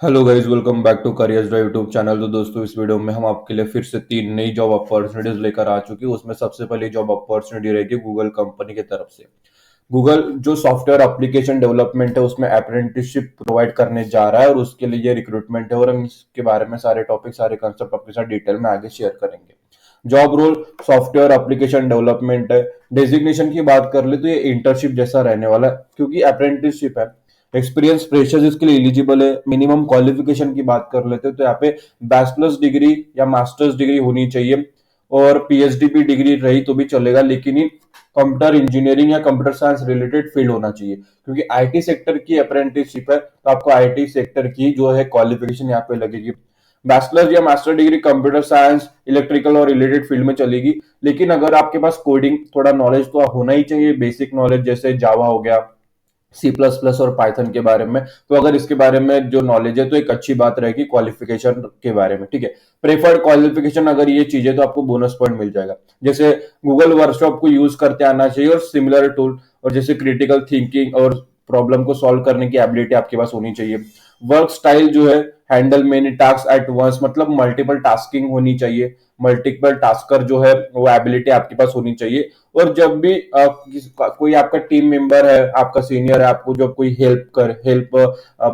Hello guys, welcome back to Careers Drive YouTube channel. तो दोस्तों, इस वीडियो में हम आपके लिए फिर से तीन नई जॉब अपॉर्चुनिटीज लेकर आ चुकी है। उसमें सबसे पहली जॉब अपॉर्चुनिटी रहेगी गूगल कंपनी की तरफ से। गूगल जो सॉफ्टवेयर एप्लीकेशन डेवलपमेंट है उसमें अप्रेंटिसशिप प्रोवाइड करने जा रहा है और उसके लिए ये रिक्रूटमेंट है। और हम इसके बारे में सारे टॉपिक सारे कंसेप्ट आपके साथ डिटेल में आगे शेयर करेंगे। Job role software application development है। डेजिग्नेशन की बात कर ले तो ये इंटर्नशिप जैसा रहने वाला है, क्योंकि अप्रेंटिसशिप है। एक्सपीरियंस फ्रेशर्स इसके लिए एलिजिबल है। मिनिमम क्वालिफिकेशन की बात कर लेते हैं तो यहाँ पे बैचलर्स डिग्री या मास्टर्स डिग्री होनी चाहिए, और पीएचडी भी डिग्री रही तो भी चलेगा, लेकिन ही कंप्यूटर इंजीनियरिंग या कंप्यूटर साइंस रिलेटेड फील्ड होना चाहिए। क्योंकि आईटी सेक्टर की अप्रेंटिसशिप है तो आपको आईटी सेक्टर की जो है क्वालिफिकेशन यहाँ पे लगेगी। बैचलर या master degree computer science electrical और रिलेटेड फील्ड में चलेगी। लेकिन अगर आपके पास कोडिंग थोड़ा नॉलेज तो होना ही चाहिए, बेसिक नॉलेज जैसे जावा हो गया, सी प्लस प्लस और पाइथन के बारे में। तो अगर इसके बारे में जो नॉलेज है तो एक अच्छी बात रहेगी क्वालिफिकेशन के बारे में। ठीक है, प्रेफर्ड क्वालिफिकेशन अगर ये चीजें तो आपको बोनस पॉइंट मिल जाएगा। जैसे गूगल वर्कशॉप को यूज करते आना चाहिए और सिमिलर टूल, और जैसे क्रिटिकल थिंकिंग और प्रॉब्लम को सॉल्व करने की एबिलिटी आपके पास होनी चाहिए। वर्क स्टाइल जो है handle many task at once, मतलब मल्टीपल टास्किंग होनी चाहिए। मल्टीपल टास्कर जो है वो एबिलिटी आपके पास होनी चाहिए। और जब भी कोई आपका टीम मेंबर है, आपका सीनियर है, आपको जब कोई हेल्प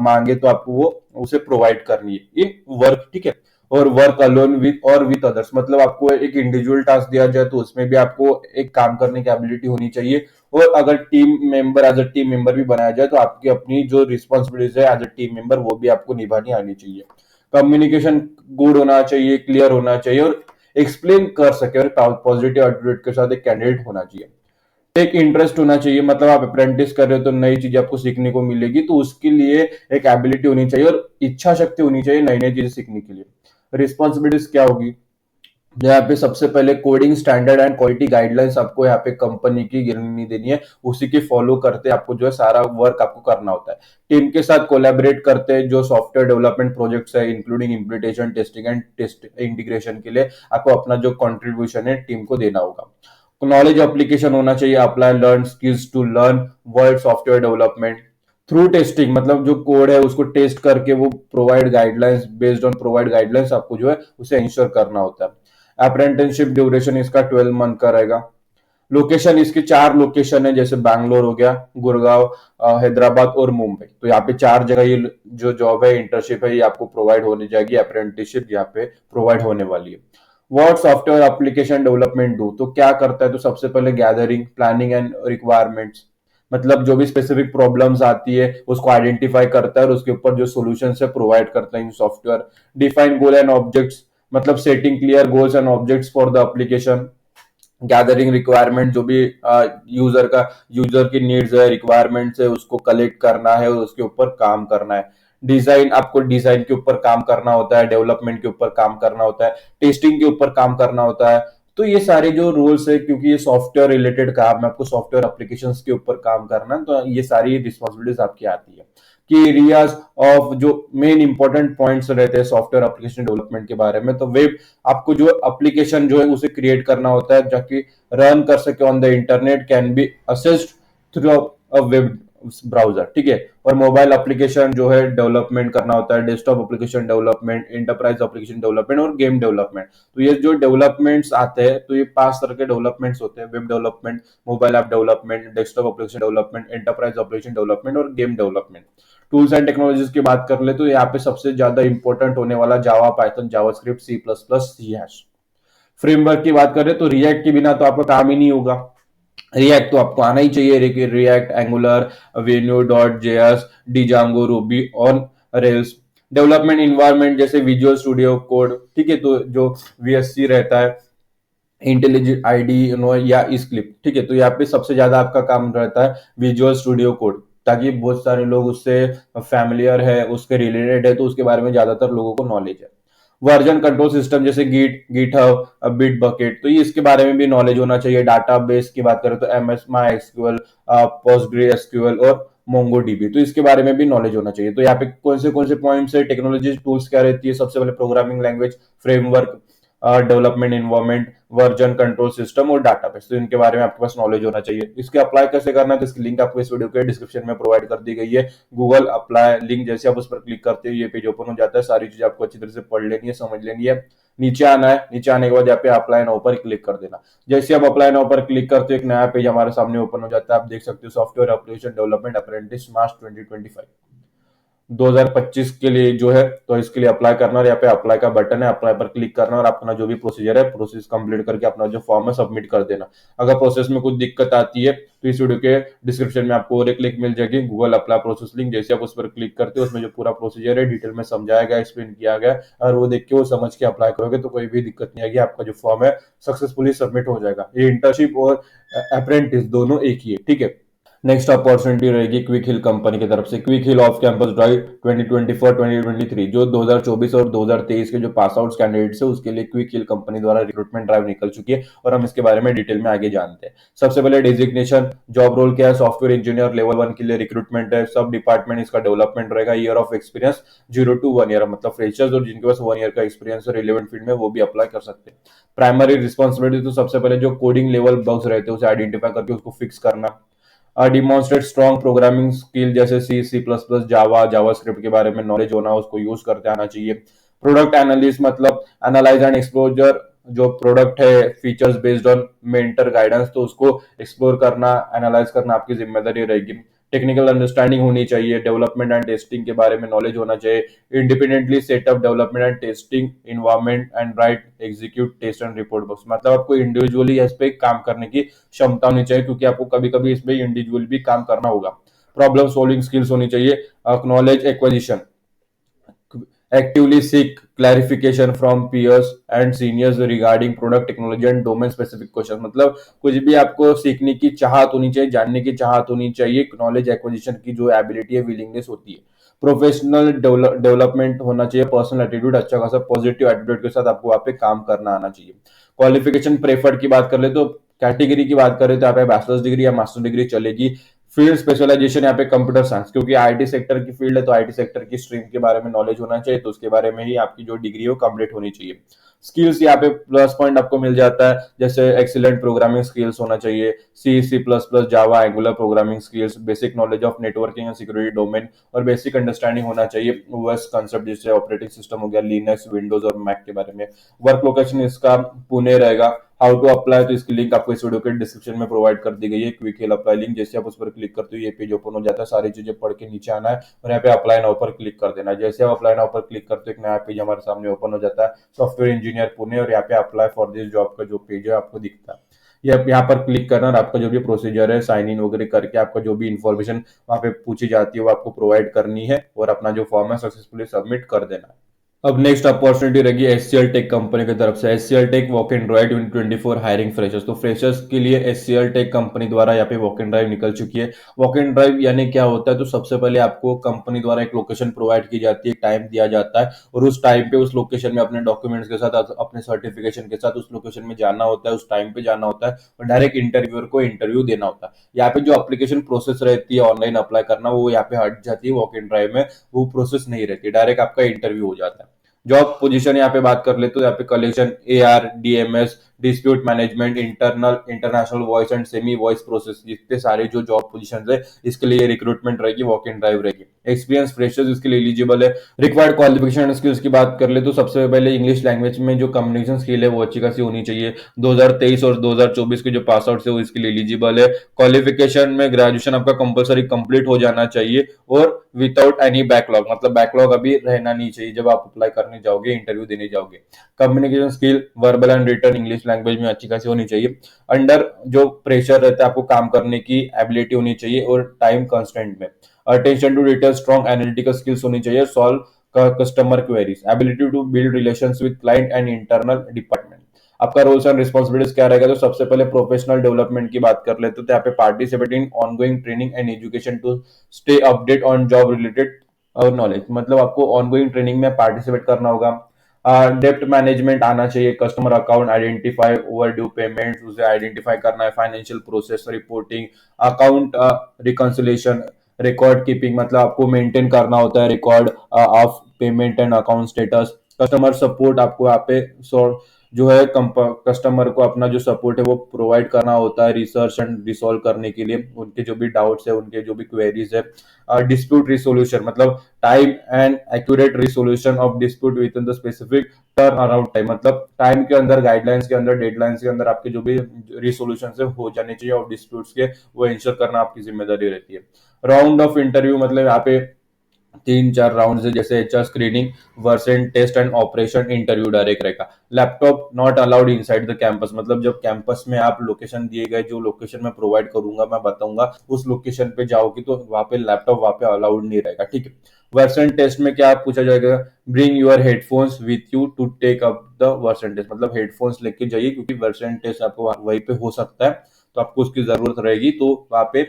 मांगे तो आपको वो उसे प्रोवाइड करनी है इन वर्क। ठीक है, और वर्क अलोन विथ और विथ अदर्स, मतलब आपको एक इंडिविजुअल टास्क दिया जाए तो उसमें भी आपको एक काम करने की एबिलिटी होनी चाहिए। और अगर team member as a team member भी बनाया जाए तो आपकी अपनी जो रिस्पॉन्सिबिलिटीज है एज अ टीम मेंबर वो भी आपको निभानी आनी चाहिए। कम्युनिकेशन गुड होना चाहिए, क्लियर होना चाहिए, और एक्सप्लेन कर सके, और पॉजिटिव एटीट्यूड के साथ एक कैंडिडेट होना चाहिए। एक इंटरेस्ट होना चाहिए, मतलब आप अप्रेंटिस कर रहे हो तो नई चीजें आपको सीखने को मिलेगी, तो उसके लिए एक एबिलिटी होनी चाहिए और इच्छा शक्ति होनी चाहिए नई नई चीजें सीखने के लिए। रिस्पॉन्सिबिलिटीज क्या होगी? यहाँ पे सबसे पहले coding standard and quality guidelines आपको यहाँ पे कंपनी की गिरनी देनी है। उसी के फॉलो करते आपको जो है सारा वर्क आपको करना होता है। टीम के साथ कोलैबोरेट करते हैं जो सॉफ्टवेयर डेवलपमेंट प्रोजेक्ट्स है, including implementation testing and test integration के लिए आपको अपना जो कंट्रीब्यूशन है टीम को देना होगा। नॉलेज एप्लीकेशन होना चाहिए, apply learn skills to learn world software development through testing, मतलब जो कोड है उसको टेस्ट करके वो provide guidelines, based on provide guidelines आपको जो है उसे इंश्योर करना होता है। अप्रेंटिसशिप ड्यूरेशन इसका 12 मंथ का रहेगा। लोकेशन इसके चार लोकेशन है, जैसे बैंगलोर हो गया, गुड़गांव, हैदराबाद और मुंबई। तो यहाँ पे चार जगह ये जो जॉब है, इंटर्नशिप है, ये आपको प्रोवाइड होने जाएगी। अप्रेंटिसशिप यहाँ पे प्रोवाइड होने वाली है। What software application development do, तो क्या करता है? तो सबसे पहले गैदरिंग प्लानिंग एंड रिक्वायरमेंट्स, मतलब जो भी स्पेसिफिक प्रॉब्लम्स आती है उसको आइडेंटिफाई करता है और उसके ऊपर जो सॉल्यूशंस है प्रोवाइड करता है in software. Define goal and objects, मतलब setting clear goals and objects for the application. Gathering requirement, जो भी यूजर की नीड्स है, रिक्वायरमेंट्स है, उसको कलेक्ट करना है और उसके ऊपर काम करना है। डिजाइन, आपको डिजाइन के ऊपर काम करना होता है, डेवलपमेंट के ऊपर काम करना होता है, टेस्टिंग के ऊपर काम करना होता है। तो ये सारे जो रोल्स है, क्योंकि ये सॉफ्टवेयर रिलेटेड काम है, आपको सॉफ्टवेयर एप्लीकेशंस के ऊपर काम करना है, तो ये सारी रिस्पॉन्सिबिलिटीज आपकी आती है। कि एरियाज ऑफ जो मेन इंपॉर्टेंट पॉइंट्स रहते हैं सॉफ्टवेयर एप्लीकेशन डेवलपमेंट के बारे में, तो वेब, आपको जो एप्लीकेशन जो है उसे क्रिएट करना होता है ताकि रन कर सके on the internet, can be assessed through a web browser. ठीक है, और मोबाइल एप्लीकेशन जो है डेवलपमेंट करना होता है, desktop application development, enterprise application development और गेम डेवलपमेंट। तो ये जो डेवलपमेंट्स आते हैं तो ये 5 तरह के डेवलपमेंट्स होते हैं: web development, mobile app development, desktop application development, enterprise application development और game development. Tools and technologies की बात कर ले तो यहाँ पे सबसे ज्यादा इंपॉर्टेंट होने वाला Java, Python, JavaScript, C plus plus, C hash. Framework की बात करें तो रिएक्ट के बिना तो आपका काम ही नहीं होगा। रिएक्ट तो आपको आना ही चाहिए, React, Angular, Vue dot JS, Django, Ruby on Rails. Development environment जैसे विजुअल स्टूडियो कोड। ठीक है, तो जो वीएससी रहता है, इंटेलिजेंट आईडी नो या स्क्रिप्ट। ठीक है, तो यहाँ पे सबसे ज्यादा आपका काम रहता है विजुअल स्टूडियो कोड, ताकि बहुत सारे लोग उससे फैमिलियर है, उसके रिलेटेड है, तो उसके बारे में ज्यादातर लोगों को नॉलेज है। वर्जन कंट्रोल सिस्टम जैसे गिटहब, बिट बकेट, तो ये इसके बारे में भी नॉलेज होना चाहिए। डाटाबेस की बात करें तो एमएस माई एसक्यूएल, पोस्टग्रे एसक्यूएल और मोंगो डीबी, तो इसके बारे में भी नॉलेज होना चाहिए। तो यहाँ पे कौन से पॉइंट्स है, टेक्नोलॉजी टूल्स क्या रहती है? सबसे पहले programming language, framework, development environment, version control system और डाटाबेस। तो इनके बारे में आपके पास नॉलेज होना चाहिए। इसके अप्लाई कैसे करना है, तो इसकी लिंक आपको इस वीडियो के डिस्क्रिप्शन में प्रोवाइड कर दी गई है। गूगल अप्लाई लिंक जैसे आप उस पर क्लिक करते हो ये पेज ओपन हो जाता है। सारी चीजें आपको अच्छी तरह से पढ़ लेनी है, समझ लेनी है। नीचे आना है, नीचे आने के बाद यहाँ पे अप्लाई नाउ पर क्लिक कर देना। जैसे आप अप्लाई नाउ पर क्लिक करते हो एक नया पेज हमारे सामने ओपन हो जाता है। आप देख सकते हो सॉफ्टवेयर एप्लीकेशन डेवलपमेंट अप्रेंटिस मार्च 2025 2025 के लिए जो है, तो इसके लिए अप्लाई करना और यहाँ पे अप्लाई का बटन है, अप्लाई पर क्लिक करना और अपना जो भी प्रोसीजर है प्रोसेस कंप्लीट करके अपना जो फॉर्म है सबमिट कर देना। अगर प्रोसेस में कुछ दिक्कत आती है तो इस वीडियो के डिस्क्रिप्शन में आपको और एक लिंक मिल जाएगी, गूगल अप्लाई प्रोसेस लिंक। जैसे आप उस पर क्लिक करते हो उसमें जो पूरा प्रोसीजर है डिटेल में समझाया गया, एक्सप्लेन किया गया, और वो देख के वो समझ के अप्लाई करोगे तो कोई भी दिक्कत नहीं आएगी, आपका जो फॉर्म है सक्सेसफुली सबमिट हो जाएगा। ये इंटर्नशिप और अप्रेंटिस दोनों एक ही है, ठीक है। नेक्स्ट अपॉर्चुनिटी रहेगी क्विक हिल कंपनी की तरफ से। क्विक हिल ऑफ कैंपस ड्राइव 2024-2023 जो 2024 और 2023 के जो पास आउट कैंडिडेट्स है उसके लिए क्विक हिल कंपनी द्वारा रिक्रूटमेंट ड्राइव निकल चुकी है और हम इसके बारे में डिटेल में आगे जानते हैं। सबसे पहले डेजिग्नेशन, जॉब रोल क्या है, सॉफ्टवेयर इंजीनियर लेवल 1 के लिए रिक्रूटमेंट है। सब डिपार्टमेंट इसका डेवलपमेंट रहेगा। Year of experience 0 to 1 year, मतलब फ्रेशर्स और जिनके पास 1 ईयर का एक्सपीरियंस है रिलेवेंट फील्ड में वो भी अप्लाई कर सकते हैं। प्राइमरी रिस्पॉन्सिबिलिटी, तो सबसे पहले जो कोडिंग लेवल बग्स रहते हैं उसे आइडेंटिफाई करके उसको फिक्स करना। डिमॉन्स्ट्रेट स्ट्रॉन्ग प्रोग्रामिंग स्किल जैसे C++, जावा, जावास्क्रिप्ट के बारे में नॉलेज होना, उसको यूज करते आना चाहिए। प्रोडक्ट एनालिस्ट मतलब एनालाइज एंड एक्सप्लोजर, जो प्रोडक्ट है features based on mentor guidance, तो उसको एक्सप्लोर करना, एनालाइज करना आपकी जिम्मेदारी रहेगी। टेक्निकल अंडरस्टैंडिंग होनी चाहिए, डेवलपमेंट एंड टेस्टिंग के बारे में नॉलेज होना चाहिए। Independently setup development and testing environment and right execute test and report books, मतलब आपको इंडिविजुअली इस पे काम करने की क्षमता होनी चाहिए क्योंकि आपको कभी कभी इसमें इंडिविजुअल भी काम करना होगा। प्रॉब्लम सॉल्विंग स्किल्स होनी चाहिए। Knowledge acquisition, actively seek clarification from peers and seniors regarding product technology and domain specific question, मतलब कुछ भी आपको सीखने की चाहत होनी चाहिए, जानने की चाहत होनी चाहिए। नॉलेज एक्विजिशन की जो एबिलिटी है, विलिंगनेस होती है। प्रोफेशनल डेवलपमेंट होना चाहिए, पर्सनल एटीट्यूड अच्छा खासा पॉजिटिव एटीट्यूड के साथ आपको वहाँ पे काम करना आना चाहिए। क्वालिफिकेशन प्रेफर्ड की बात कर ले तो कैटेगरी की बात करें तो यहाँ पे बैचलर्स डिग्री या मास्टर डिग्री चलेगी। फील्ड स्पेशलाइजेशन यहाँ पे कंप्यूटर साइंस, क्योंकि आईटी सेक्टर की फील्ड है तो आईटी सेक्टर की स्ट्रीम के बारे में नॉलेज होना चाहिए, तो उसके बारे में ही आपकी जो डिग्री है वो कंप्लीट होनी चाहिए। स्किल्स यहाँ पे प्लस पॉइंट आपको मिल जाता है, जैसे एक्सीलेंट प्रोग्रामिंग स्किल्स होना चाहिए, C++, Java, angular programming skills, basic knowledge of networking and security domain और बेसिक अंडरस्टैंडिंग होना चाहिए ओएस कंसेप्ट, जैसे ऑपरेटिंग सिस्टम हो गया, लिनक्स, विंडोज और मैक के बारे में। वर्क लोकेशन इसका पुणे रहेगा। हाउ टू अप्लाई, तो इसकी लिंक आपको इस वीडियो के डिस्क्रिप्शन में प्रोवाइड कर दी गई है, क्विक हिल अप्लाई लिंक। जैसे आप उस पर क्लिक करते हो ये पेज ओपन हो जाता है। सारी चीजें पढ़ के नीचे आना है और यहाँ पे अप्लाई नाउ पर क्लिक कर देना है। जैसे आप अप्लाई नाउ पर क्लिक करते हो एक नया पेज हमारे सामने ओपन हो जाता है, सॉफ्टवेयर इंजीनियर पुणे, और यहाँ पे अप्लाई फॉर दिस जॉब का जो पेज है आपको दिखता है। ये यहाँ पर क्लिक करना और आपका जो भी प्रोसीजर है साइन इन वगैरह करके आपका जो भी इन्फॉर्मेशन वहाँ पे पूछी जाती है वो आपको प्रोवाइड करनी है और अपना जो फॉर्म है सक्सेसफुली सबमिट कर देना है। अब नेक्स्ट अपॉर्चुनिटी रहेगी एचसीएल टेक कंपनी की तरफ से। HCL Tech walk in drive 2024 hiring freshers, तो फ्रेशर्स के लिए एचसीएल टेक कंपनी द्वारा यहाँ पे वॉक इन ड्राइव निकल चुकी है। वॉक इन ड्राइव यानी क्या होता है, तो सबसे पहले आपको कंपनी द्वारा एक लोकेशन प्रोवाइड की जाती है, टाइम दिया जाता है और उस टाइम पे उस लोकेशन में अपने डॉक्यूमेंट्स के साथ, अपने सर्टिफिकेशन के साथ उस लोकेशन में जाना होता है, उस टाइम पे जाना होता है और डायरेक्ट इंटरव्यूअर को इंटरव्यू देना होता है। यहाँ पे जो एप्लीकेशन प्रोसेस रहती है ऑनलाइन अप्लाई करना, वो यहाँ पे हट जाती है। वॉक इन ड्राइव में वो प्रोसेस नहीं रहती, डायरेक्ट आपका इंटरव्यू हो जाता है। जॉब पोजीशन यहाँ पे बात कर ले तो यहाँ पे collection, AR, DMS, dispute management, international voice and semi voice process, जितने सारे जो जॉब पोजीशन है इसके लिए रिक्रूटमेंट रहेगी, वॉक इन ड्राइव रहेगी। एक्सपीरियंस फ्रेशर्स इसके लिए एलिजिबल है। रिक्वायर्ड क्वालिफिकेशन एंड स्किल्स की बात कर ले तो सबसे पहले इंग्लिश लैंग्वेज में जो कम्युनिकेशन स्किल है वो अच्छी खासी होनी चाहिए। 2023 और 2024 के जो पास आउट है वो इसके लिए एलिजिबल है। क्वालिफिकेशन में ग्रेजुएशन आपका कंपलसरी कंप्लीट हो जाना चाहिए और विदाउट एनी बैकलॉग, मतलब बैकलॉग अभी रहना नहीं चाहिए जब आप अप्लाई करने जाओगे, इंटरव्यू देने जाओगे। Communication skill verbal and written English language में अच्छी खासी होनी चाहिए। अंडर जो प्रेशर रहता है आपको काम करने की एबिलिटी होनी चाहिए और टाइम कंस्टेंट में। Attention to detail, strong analytical skills होनी चाहिए। Solve customer queries, ability to build relations with client and internal department. आपका रोल्स एंड रिस्पॉन्सिबिलिटीज क्या रहेगा, तो सबसे पहले प्रोफेशनल डेवलपमेंट की बात कर लेते तो यहाँ पे participate in ongoing training and education to stay update on job related और नॉलेज, मतलब आपको ऑनगोइंग ट्रेनिंग में पार्टिसिपेट करना होगा। डेप्ट मैनेजमेंट आना चाहिए, customer account identify, over due payment उसे आइडेंटिफाई करना है, financial process reporting, account reconciliation, record keeping, मतलब आपको मेंटेन करना होता है record of payment and account status. Customer support आपको यहाँ पे जो है कस्टमर को अपना जो सपोर्ट है वो प्रोवाइड करना होता है रिसर्च एंड रिसॉल्व करने के लिए, उनके जो भी डाउट्स है, उनके जो भी क्वेरीज है। डिस्प्यूट रिसोल्यूशन मतलब time and accurate resolution of dispute with in the specific turn around time, मतलब टाइम के अंदर, गाइडलाइंस के अंदर, डेडलाइंस के अंदर आपके जो भी रिसोल्यूशन है हो जाने चाहिए और डिस्प्यूट्स के, वो इंश्योर करना आपकी जिम्मेदारी रहती है। राउंड ऑफ इंटरव्यू मतलब यहाँ पे 3-4 राउंड है, जैसे HR screening, version test and operation interview direct रहेगा। Laptop not allowed inside the campus, मतलब जब कैंपस में आप लोकेशन दिए गए, जो लोकेशन मैं प्रोवाइड करूंगा, मैं बताऊंगा, उस लोकेशन पे जाओगी तो वहां पे लैपटॉप वहां पे अलाउड नहीं रहेगा, ठीक है। वर्सन टेस्ट में क्या पूछा जाएगा, bring your headphones with you to take up the version test, मतलब हेडफोन्स लेके जाइए क्योंकि वर्सन टेस्ट आपको वहीं पे हो सकता है, तो आपको उसकी जरूरत रहेगी, तो वहां पे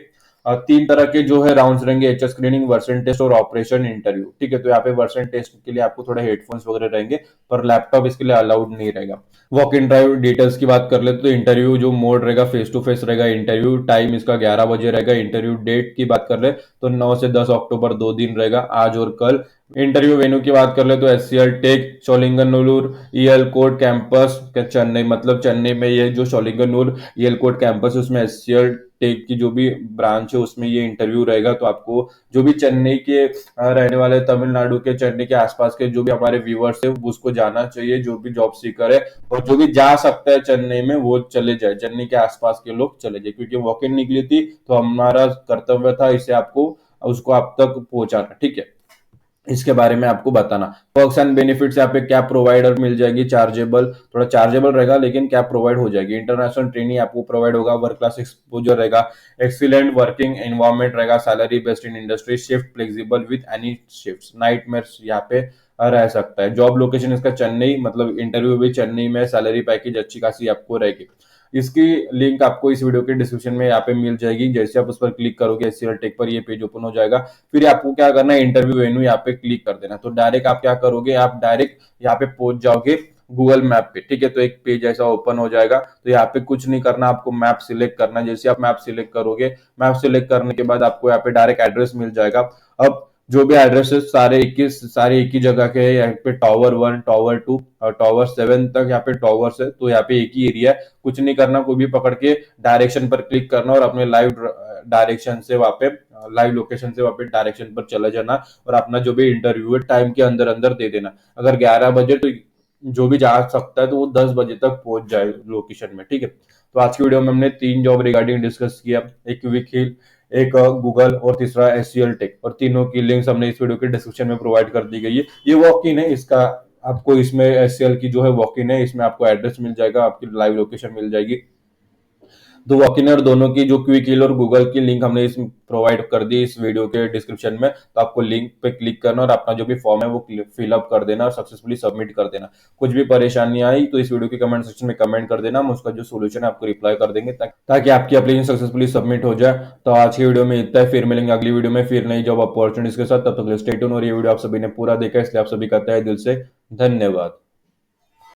3 तरह के जो है राउंड्स रहेंगे, एचएस स्क्रीनिंग, वर्सन टेस्ट और ऑपरेशन इंटरव्यू, ठीक है। तो यहाँ पे वर्सन टेस्ट के लिए आपको थोड़े हेडफोन्स वगैरह रहेंगे, पर लैपटॉप इसके लिए अलाउड नहीं रहेगा। वॉक इन ड्राइव डिटेल्स की बात कर ले तो इंटरव्यू जो मोड रहेगा फेस टू फेस रहेगा, इंटरव्यू टाइम इसका 11 बजे रहेगा। इंटरव्यू डेट की बात कर ले तो 9 से 10 अक्टूबर 2 दिन रहेगा, आज और कल। इंटरव्यू वेन्यू की बात कर ले तो HCL tech Sholinganur ELCOT campus Chennai, मतलब चेन्नई में ये जो शोलिंगनूर ईएल कोड कैंपस है उसमें एचसीएल टेक की जो भी ब्रांच है उसमें ये इंटरव्यू रहेगा। तो आपको जो भी चेन्नई के रहने वाले, तमिलनाडु के, चेन्नई के आसपास के जो भी हमारे व्यूअर्स है उसको जाना चाहिए, जो भी जॉब सीकर है, और जो भी जा सकता है चेन्नई में वो चले जाए, चेन्नई के आसपास के लोग चले जाए, क्योंकि वॉक इन निकली थी तो हमारा कर्तव्य था इसे आपको, उसको आप तक पहुंचाना, ठीक है। इसके बारे में आपको बताना। पर्क्स एंड बेनिफिट्स यहाँ पे क्या प्रोवाइडर मिल जाएगी, चार्जेबल, थोड़ा चार्जेबल रहेगा लेकिन क्या प्रोवाइड हो जाएगी, इंटरनेशनल ट्रेनिंग आपको प्रोवाइड होगा, वर्क क्लास एक्सपोजर रहेगा, एक्सीलेंट वर्किंग एनवायरमेंट रहेगा, salary based in industry, shift flexible with any shift, night मेर्स यहाँ पे रह सकता है। जॉब लोकेशन इसका चेन्नई, मतलब इंटरव्यू भी चेन्नई में, सैलरी पैकेज अच्छी खासी आपको रहेगी। इसकी लिंक आपको इस वीडियो के डिस्क्रिप्शन में यहाँ पे मिल जाएगी, जैसे आप उस पर क्लिक करोगे एचसीएल टेक पर ये पेज ओपन हो जाएगा। फिर आपको क्या करना है, इंटरव्यू वेन्यू यहाँ पे क्लिक कर देना, तो डायरेक्ट आप क्या करोगे, आप डायरेक्ट यहाँ पे पहुंच जाओगे गूगल मैप पे, ठीक है। तो एक पेज ऐसा ओपन हो जाएगा, तो यहाँ पे कुछ नहीं करना, आपको मैप सिलेक्ट करना है। जैसे आप मैप सिलेक्ट करोगे, मैप सिलेक्ट करने के बाद आपको यहाँ पे डायरेक्ट एड्रेस मिल जाएगा। अब जो भी एड्रेस है सारे एक ही जगह के हैं, यहाँ पे टावर 1, टावर 2 और टावर 7 तक यहाँ पे टावर्स है, तो यहाँ पे एक ही एरिया है। कुछ नहीं करना, कोई भी पकड़ के डायरेक्शन पर क्लिक करना और अपने लाइव डायरेक्शन से वहां पे, लाइव लोकेशन से वहां पे डायरेक्शन पर चला जाना, और अपना जो भी इंटरव्यू है टाइम के अंदर अंदर दे देना। अगर 11 बजे, तो जो भी जा सकता है तो वो 10 बजे तक पहुंच जाए लोकेशन में, ठीक है। तो आज की वीडियो में हमने 3 जॉब रिगार्डिंग डिस्कस किया, एक क्विक हिल, एक गूगल और तीसरा एचसीएल टेक, और तीनों की लिंक्स हमने इस वीडियो के डिस्क्रिप्शन में प्रोवाइड कर दी गई है। ये वॉक इन है, इसका आपको इसमें एचसीएल की जो है वॉक इन है, इसमें आपको एड्रेस मिल जाएगा, आपकी लाइव लोकेशन मिल जाएगी। तो वॉकिन और दोनों की जो क्विक हिल और गूगल की लिंक हमने इस प्रोवाइड कर दी इस वीडियो के डिस्क्रिप्शन में, तो आपको लिंक पे क्लिक करना और अपना जो भी फॉर्म है वो फिलअप कर देना और सक्सेसफुली सबमिट कर देना। कुछ भी परेशानी आई तो इस वीडियो के कमेंट सेक्शन में कमेंट कर देना, हम उसका जो सोल्यूशन है आपको रिप्लाई कर देंगे, ताकि आपकी एप्लीकेशन सक्सेसफुली सबमिट हो जाए। तो आज की वीडियो में इतना है, फिर मिलेंगे अगली वीडियो में फिर नई जॉब अपॉर्चुनिटीज के साथ, तब तक स्टे ट्यून। और ये वीडियो आप सभी ने पूरा देखा इसलिए आप सभी का तहे दिल से धन्यवाद।